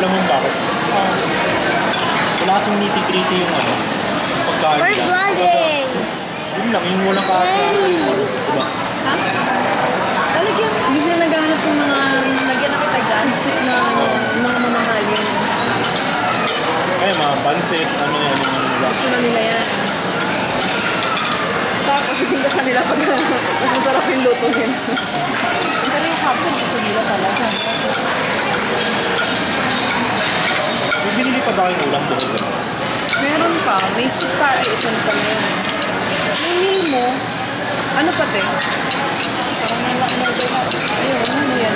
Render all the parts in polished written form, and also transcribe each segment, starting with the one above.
Alam mo bakit? Wala kasing nitty-gritty yung ano, pagkain. We're vlogging! Yun lang, yung walang diba? Ha? Lalagyan. Hindi sila naghahanap ng mga lagyan na kita dyan. Na mga mamahalin. Eh, mga pansit, ano yan, yung ano nila. Gusto na nila yan. Tapos hindi ka nila pag mas masarap yung luto nila. Pero yung capsule gusto nila talaga. Yung binili pa ba kayong ulam doon? Meron pa. May suka. Ay, ito na pala yun. Yung meal mo, ano pa te? Parang nalak-norder na. Ayun, ano yan?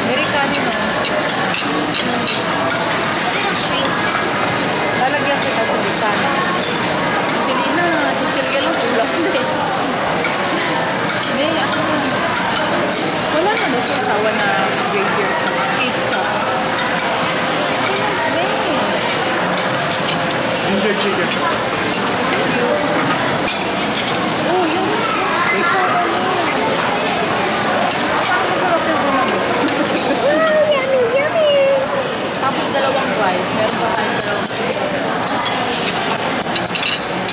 Amerikano no? Lalagyan kita sa Amerikano. Silina, chichirya lang ulam na eh. May ako na. Wala na sa asawa na graveyard sa ketchup. May. Ginger chicken. Oh, yung ketchup ano. Masarap yung ulam. Yummy, yummy! Tapos dalawang rice. Meron pa tayong dalawang chicken.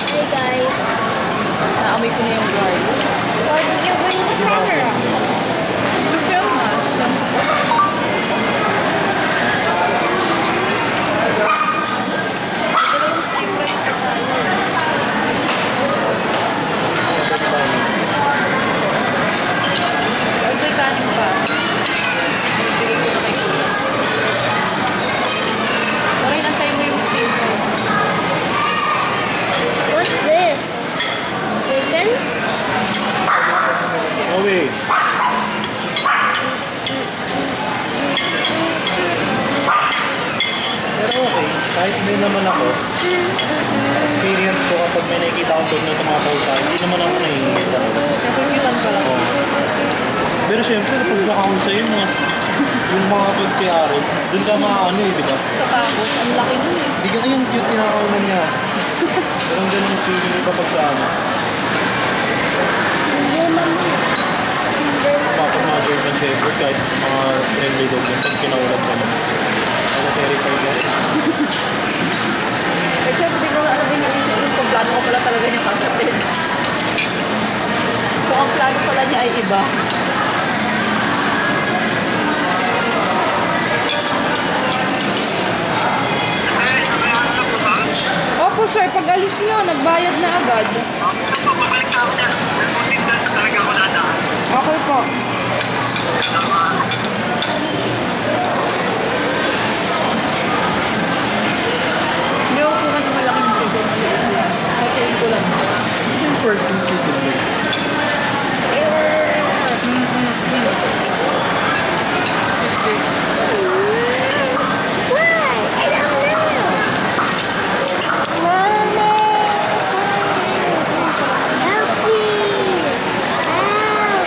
Hey guys. Naamoy ko na yung garlic. Why did you bring the camera? To film us. Dalawang steak rice pa tayo. Order kanin pa. Bigay ko na kay Kuya. Maray, antay mo yung steak rice. What's this? Chicken? No way. Pero okay, kahit hindi naman ako, experience ko kapag may nakikita akong dog na tumataw sa akin, hindi naman ako naiingit talaga. Nakukitan pa lang. Oo. Pero syempre, kapag nakahusay yung mga pagkiyaro, dun ka ano eh, di ba? Tapos, ang laki nun eh. Hindi ka yung cute tinakaunan niya. Pero ang ganun yung feeling mo kapag sa ano. Kapag mga German Shepherd, kahit mga friendly dog yun, pag kinaulat ka naman. Ano, terrified ka rin. Eh, syempre, di ko alam din naisip yun kung plano ko pala talaga niya kakapin. Kung ang plano pala niya ay iba. Opo sir, pag alis nyo, nagbayad na agad. Okay po. Hindi ako po kasi malaking chicken. Hotelin ko lang. Yung perfume chicken leg. What's this? Why? I don't know. Mama! Help me! Help!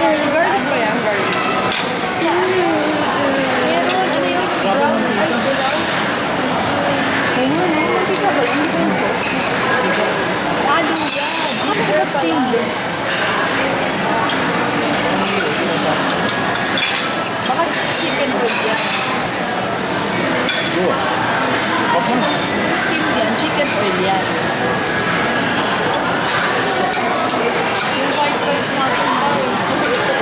Garlic ba yan? Garlic. Meron, ano yung brown rice dilaw? Ayun, hindi ka ba? Hindi ka yung sauce. Lalo yan. Ano ba steamed? Baka chicken broth yan. Yun. Wag mo. Steamed yan, chicken oil yan. Yung white rice natin ba? Kasi ito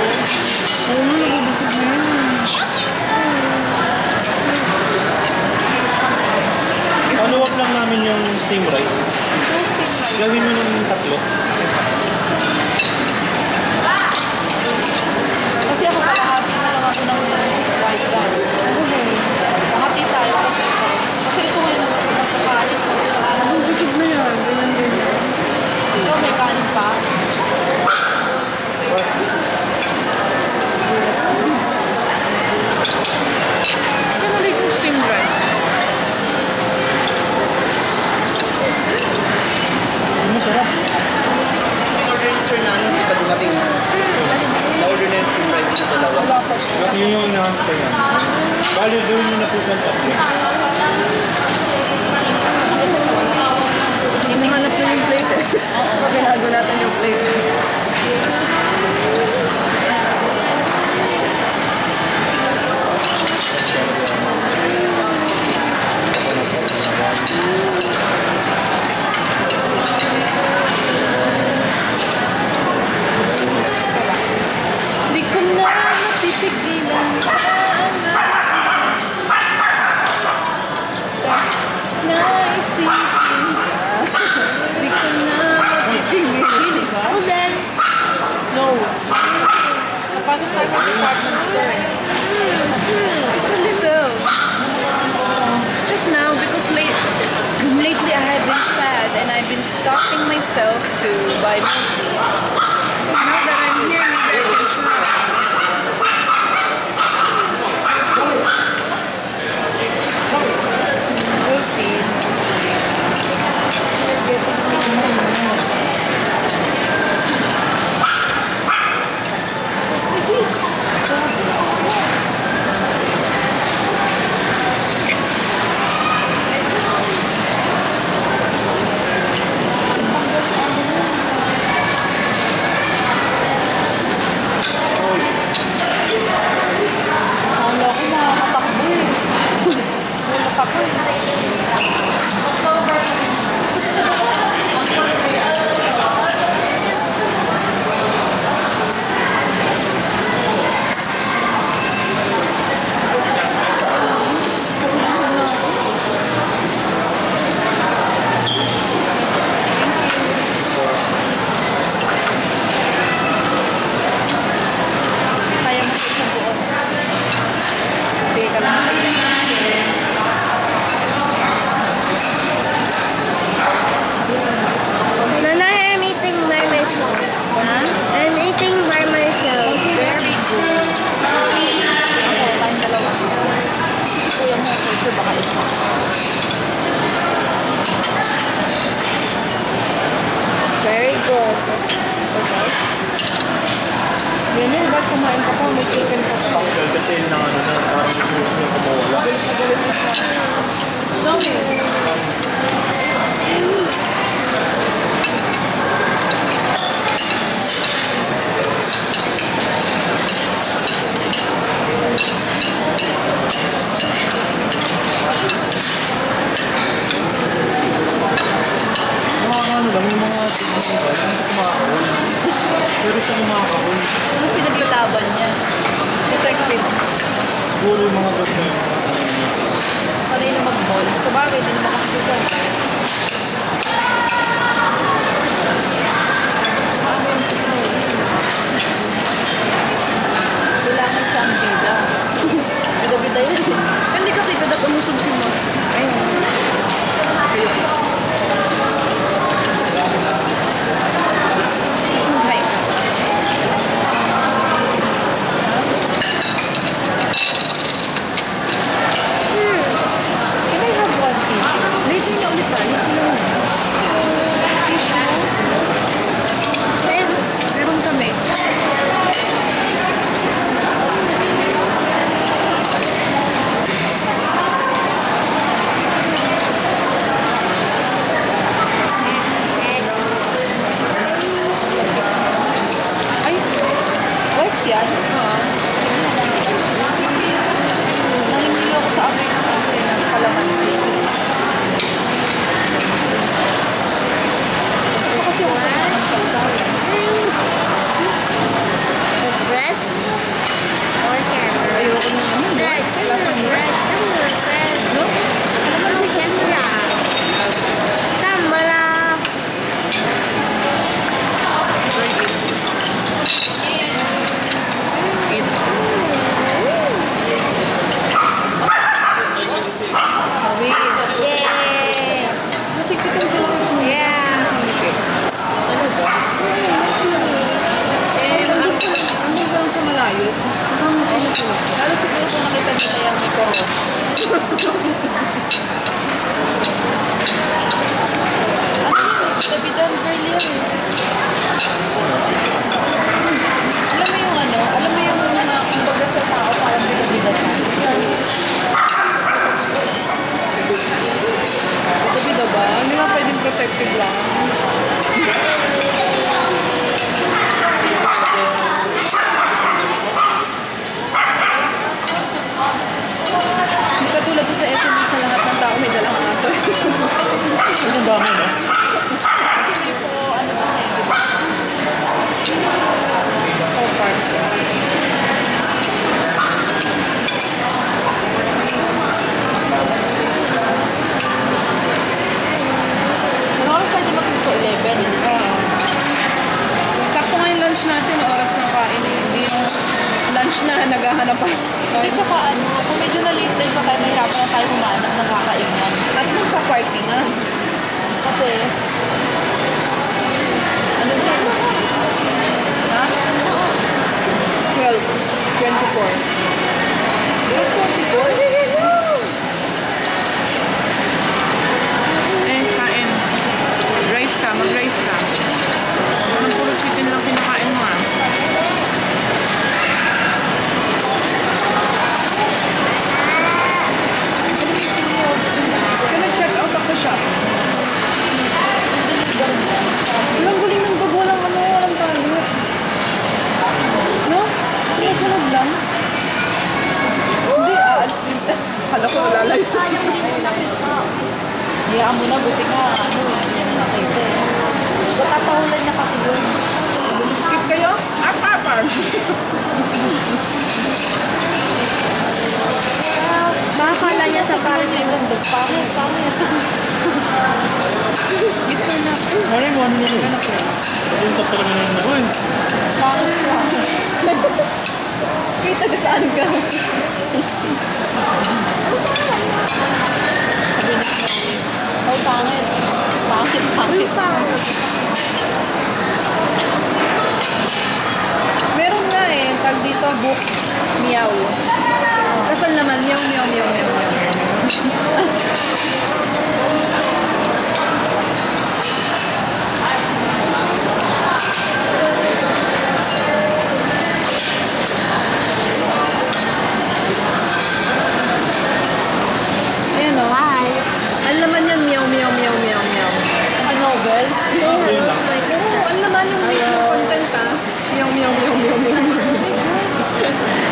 Follow up lang namin yung steam rice. Gawin mo ng tatlo. Kasi ako kalahati na lang ako ng white rice. Kalahati tayo kasi ito. Kasi ito ngayon nasa kanin ko. Busog na yan. Ganyan din. Ito may kanin pa. Kaya ulit yung steamed rice. Masarap. In-order ni Sir Nano, di ba dumating? Na-order na yung steam rice na dalawa. Wala pa siya. Yun yung inaantay yan. Bali, gawin nyo na po ng tatlo. Hindi hanap na yung plate eh. Binago natin yung plate. Di ko na mapipigilan. Naisipin ka. Di ko na mapipigilan. Who's that? No. Napasok tayo sa department store. Just a little. Just now, because lately I have been sad and I've been stopping myself to buy milk tea. Now that I'm here, maybe I can try. We'll see. Akala ko makakatakbo eh. Wala pa ko eh. Kaya mo sa isang buon. Sige ka lang. Nanay, I'm eating by myself. Ha? I'm eating by myself. Very good. Ako, tayong dalawa. Si kuya mo, ito baka isa. Very good. Yan yun, ba't kumain ka pa? May chicken ka pa. Tanggal kasi na ano na, parang gusto nyo kumawala. Dami. Mga ano lang, yung mga tignan yung kumakahol. Pero siya kumakahol. Ano pinaglalaban niya? Effective. Siguro yung mga dot na yung mga sanay niya. Sanay na mag-ball. Sa bagay, din makakasusan. Kailangan siya ang bida. Bida-bida yun. Hindi ka bida na umusog si mo. Ayun. Hi. Can I have one tissue? Lately na ulit tayo sila. Tissue? And yan? Oo. Nangingilo ko sa amin ng kalamansi. Ito kasi ako sa mga sausawan. The bread or camera? Ayoko na naman. Bread. Lasang Bread. Bread. no? Kalamansi camera. Camera. Eat. Sabi, Yay! nakikita sila ko sa Yeah. Ano ba? Ano ba sa malayo? Ano po? Lalo siguro kung nakita nila yung may koros. Sabi daw, girl yan eh. Alam mo yung ano? Alam mo yung mga kumbaga sa tao parang binabidan na? Bida ba? Hindi nga pwedeng protective lang. Hindi katulad doon sa SMS na lahat ng tao may dalang aso. Ang dami, no? Kasi may po, ano ba na yun? Oh, park. Ano oras pwede maging 11? Sakto nga yung lunch natin, yung oras ng kain. Hindi yung lunch na naghahanap pa. Hindi, tsaka ano, kung medyo na-late din pa tayo, mahirapan na tayo humanap ng kakainan. At magpa-party na. Kasi, ano ba? Ha? 12. 24. 12:24? Kain. Rice ka, mag-rice ka. Anong puro chicken lang kinakain mo ah? Kaya nag-check out ako sa shop. Ilang galing ng bag, walang ano, walang talo. No? Sumusunod lang. Hindi, kala ko lalayo. Hiyaan mo na, buti ka, ano, yan na nakisa eh. Matatahulan niya kasi yun. Skip kayo? Apapar! Makakala niya sa Parang yung bundok, pangit. Ito na. Ano yung ano nyo? Yung top talaga na yun. Uy! Pangit lang. Kita ka saan ka? Sabi ni Chloe, oh, pangit. Pangit. Meron nga eh, tag dito, book, meow. Kasal naman, meow. Ayan o. Hi. Ano naman yan, meow. Ang novel? Yun lang. Oo, ano naman yung mismo content ah? Meow.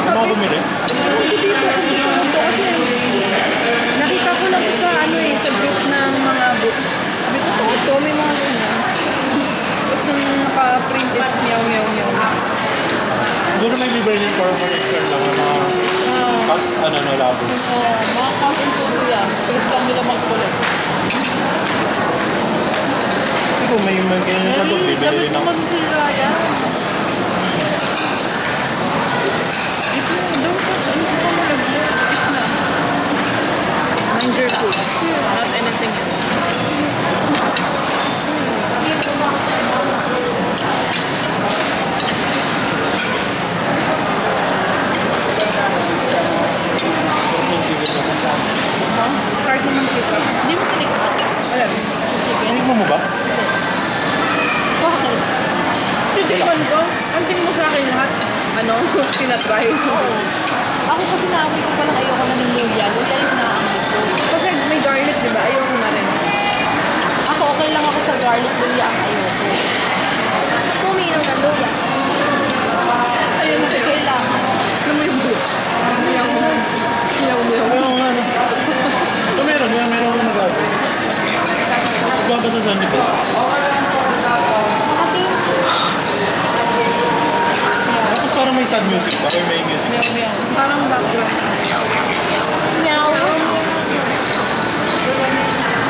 Ano ako bumili? Hindi dito kasi nakita ko lang sa ano eh, sa group ng mga books. Sabi ko, totoo, may mga ganyan. Tapos yung naka-print is meow. Siguro may libre yung for extra lang na labo. Mga content ko yan. Trip lang nila magkulit. Kasi kung may ganyan ka doon, bibili Dapat rin ako. naman sila yan. Don't touch ano pa mo nag-vlog. Eat na. Mind your food. Not anything else. Ha? Card naman kita. Hindi mo kinikot. Wala. Chicken. Hindi mo ba? Bakit? Titikman ko. Ang tingin mo sa akin lahat. Ano? Tinatry. Oo. Ako kasi naamoy ko palang ayoko na ng luya. Luya yung naamoy ko. Kasi may garlic, di ba? Ayoko na rin. Ako okay lang ako sa garlic. Luya ang ayoko. Kuminom ng luya. Ayun, nakikita may sad music ba? Or may music? Meow meow. Parang background. Meow.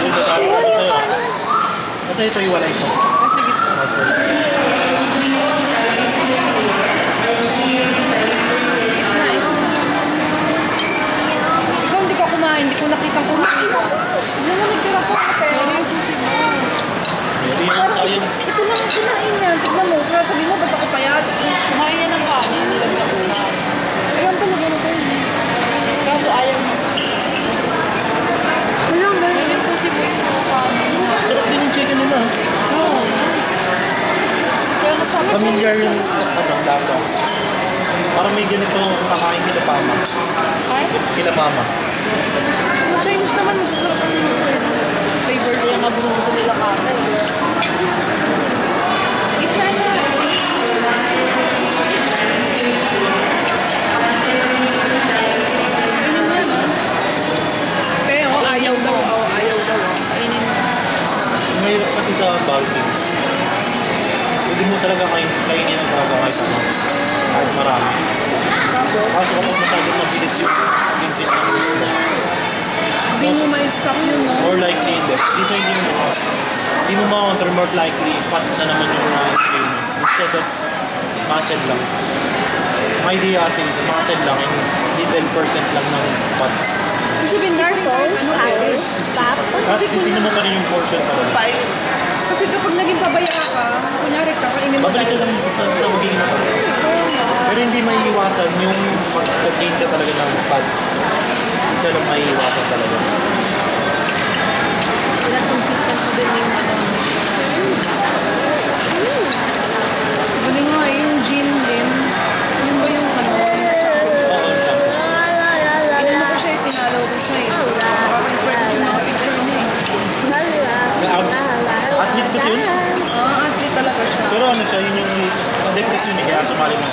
Ito tayo. Kasi ito yung walay ko. Ah, sige. Ikaw hindi ka kumain, hindi ko nakita kumain ka. Hindi mo nagtira po ako pero. Hindi yung sayang. Ito lang ang kinain niya. Tignan mo, kaya sabi mo, ba't ako payat? Kumain niya ng kanin, nilagyan ko na. Ayan talaga na tayo. Kaso ayaw niya. Wala mo. Hindi po si Boy ng kanin. Sarap din yung chicken nila. Oo. Kaya nagsabi siya. Familiar yung lasa. Parang may ganito kakain kila mama. Ay, Kila mama. Yung Chinese naman, masasarap ang flavor. kaya nga gusto nila kanin. Gitna na. Ayun yan, ah. Pero ayaw daw. Oh, ayaw daw. Kainin mo. Mahirap kasi sa bulking. Hindi mo talaga kainin ang bago kahit ano. Kahit marami. Kaso kapag masyadong mabilis yung increase ng weight mo. Hindi mo ma-stock yun, no? More likely hindi. Hindi mo ma-counter, more likely fats na naman yung gain mo. Instead of muscle lang. My idea kasi is muscle lang and hindi 10% lang ng fats. Kasi careful, Calories. Stop. At hindi mo pa rin yung portion talaga. Kasi kapag naging pabaya ka, kunyari ka, kainin mo Babalik ka lang sa magiging masarap. Pero hindi maiiwasan yung pag-gain ka talaga ng fats. Hindi siya lang maiiwasan talaga. Kailan consistent mo din yung ano. Galing nga, yung gin din. Yun ba yung ano? Oo, tama. Inano ko siya, pinalo ko siya eh. Nakaka-inspire kasi yung mga picture niya eh. Athlete kasi yun. Athlete talaga siya. Pero ano siya, yun yung pa-depress yun eh, kaya sumali na.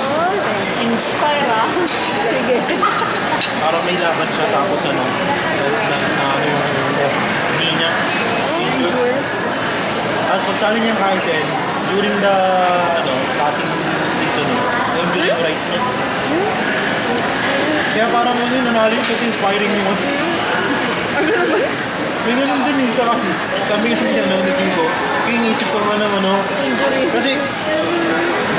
Inspire ah. Sige. Parang may laban siya tapos ano, na ano yung knee niya. Injured. Tapos pagsali niya yung Kaizen, during the starting season na-injury yung right niya. Kaya parang ano yun, nanalo yun kasi inspiring yung may ganun din eh sa kami. Kami yun niya, naging ko. Kaya iniisip ko naman ng ano. Kasi,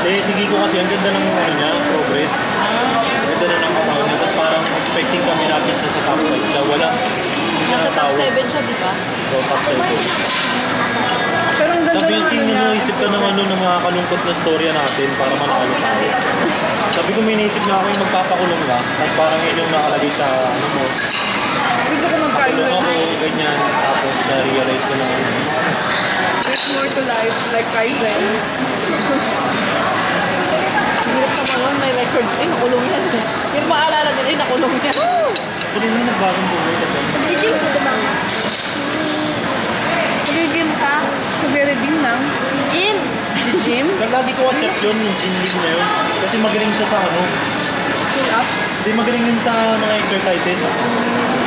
sige ko kasi, ang ganda ng ano niya, progress. Ang ganda na ng katawan niya. Tapos parang expecting kami na at least nasa top 5 siya. Wala. Hindi siya Nasa top natawag. 7 siya, di ba? O, top 7. Pero ang ganda Sabi yung ng ano tingin niya. mo, isip ka ng ano, ng mga kalungkot na storya natin para manalo tayo. Sabi ko, may naisip na ako yung magpapakulong ka. Tapos parang yun yung nakalagay sa ano mo. Gusto ko Pakulong mag-pilot. ako, ganyan. Tapos na-realize ko na There's more to life, like Kaizen. Hirap naman nun, may record. Ay, nakulong yan. Yung maalala nila, ay, nakulong yan. Ito rin yung nagbagong buhay kasi. Gigim ko naman. Gigim ka. Nagre-redeem lang. Gigim. The gym, Lagi ko watch yun, yung gym league na yun. Kasi magaling siya sa ano. pull-ups. Hindi magaling yun sa mga exercises.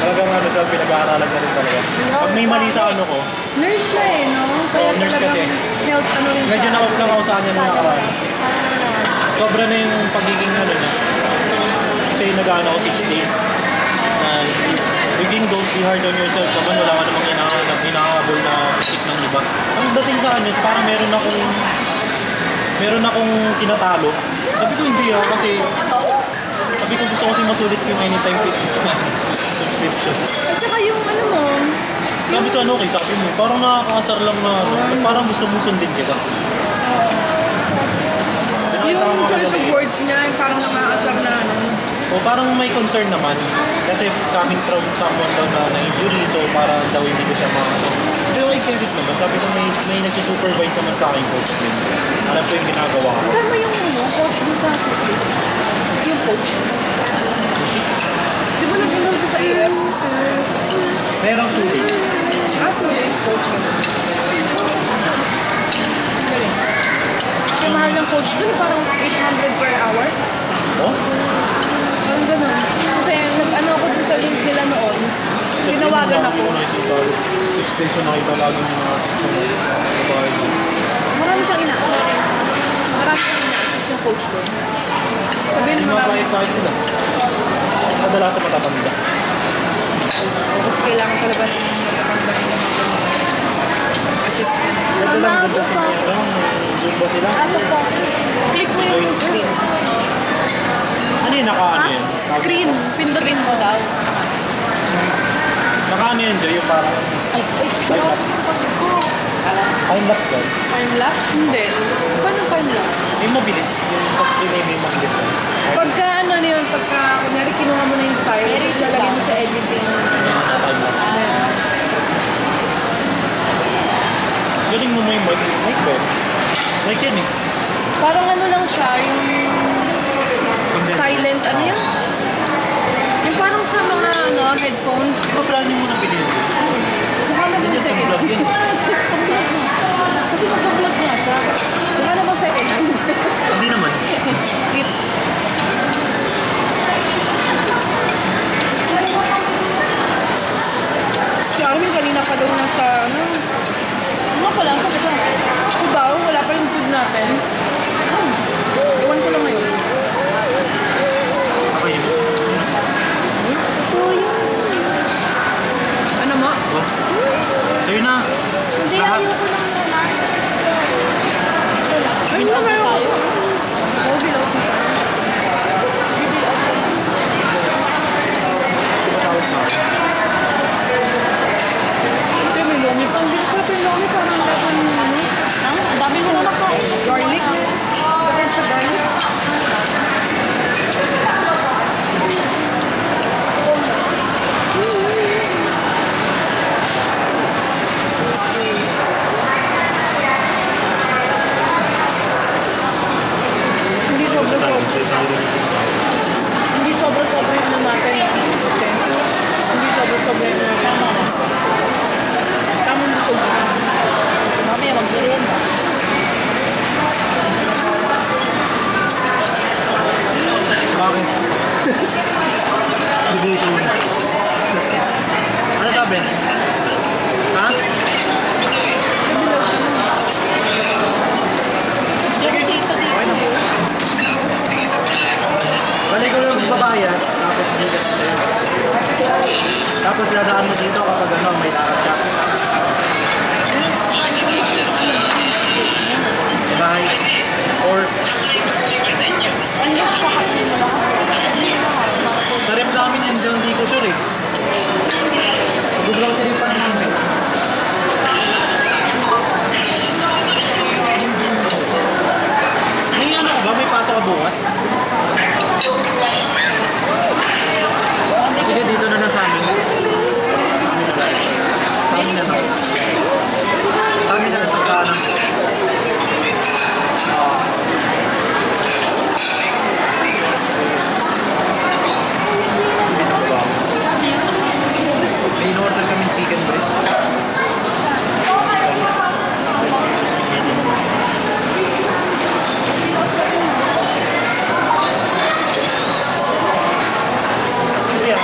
Talagang ano siya, pinag-aaralan ka rin talaga. Pag may mali sa ano ko, Nurse siya eh, no? Kaya Oo, nurse talagang kasi. health ano rin medyo siya. na-off lang ako sa kanya nung nakaraan. Sobra na yung pagiging ano niya. Kasi nag-ano ako 6 days. Begin, don't be hard on yourself naman. Wala ka namang hinahabol na physique ng iba. Ang dating sa kanya is parang meron akong tinatalo. Sabi ko hindi kasi sabi ko gusto kasi masulit yung Anytime Fitness man subscription. At saka yung ano mo, Sabi sa ano okay, sabi mo, parang nakakaasar lang na ano, parang gusto mong sundin kita. yung choice of words niya, parang nakakasar na ano. O parang may concern naman kasi coming from someone daw na injury so parang daw hindi ko siya makano. Pero okay credit naman. Sabi ko may nagsusupervise naman sa akin coach din. Alam ko yung ginagawa ko. Saan mo yung ano, coach doon sa Tusik? Yung coach. Di ba nag-enroll ko sa AF? Merong 2 days. 2 days coach ka. Galing. Kasi mahal ng coach doon, parang 800 per hour. Oh? Parang ganun. Kasi nag-ano ako doon sa link nila noon. Tinawagan ako. 6 days na nakita lagi ng mga assist mo. Marami siyang ina-assist. Marami siyang ina-assist yung coach doon. Sabihin Yung mo mga na, kahit sila. Kadalasan matatanda. kasi kailangan talaga ng assistant. Ganda lang, ganda sa mga may Zumba sila. Ako po. Click mo yung screen. Ano yun, naka-ano yan? Screen, pindutin mo daw. Naka-ano yan, Joy, yung parang time-lapse. Time-lapse ba? Time-lapse? Hindi. Paano time-lapse? May mabilis. Yung pag-play may mabilis. Pagka ano na yun, pagka kunyari kinuha mo na yung file, tapos lalagay mo sa editing. Time-lapse. Galing mo yung mic. Mic ba? Mic yan eh. Parang ano lang siya, yung Condenser. silent, ano yun? Yung parang sa mga ano, headphones. Di ba plano mo na bilhin? Mukha na Hindi bang yan second? pang-vlog yan eh. Kasi mag-vlog niya siya. Mukha na bang second? Hindi naman. Si Armin kanina pa daw nasa ano. Ano pa lang, sabi ko. Si Bao, wala pa yung food natin. Iwan ko lang ngayon. Ako yun. So, yun. Ano mo? Oh. Sa'yo na. Hindi, Lahat. ayoko lang naman. Ay, ano tayo? Oh, bill out na. Bill out na. Ito may lomi pa. Hindi ko yung lomi parang dapat ano. Ang dami mo na nakain. Garlic. Dapat sa garlic. Hindi sobra-sobra. Hindi sobra-sobra yung ano natin. Okay. Hindi sobra-sobra yung ano. Tama na. Tamang busog. Mamaya mag-merienda. Bakit? Bibito mo. Ano sabi? Ha? Diyan dito dito. Balik ko lang babayad, tapos dito sa'yo. Tapos dadaan mo dito kapag ano, may lakad ka. Sa bahay. Or sa rep namin yan, hindi ko sure eh. Mag-grocery pa naman. May ano ba? May pasok ka bukas? Sige, dito na sa amin. Sa amin na lang. Sa amin na lang. Sa amin na lang. Pagkanan. May in-order kaming chicken breast. Kuya.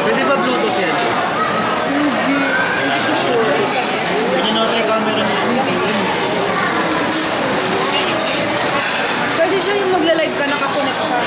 Pwede ba Bluetooth yan? Hindi ko sure. Ganyan na tayo camera niya. Pwede siya yung magla-live ka, nakakonect siya.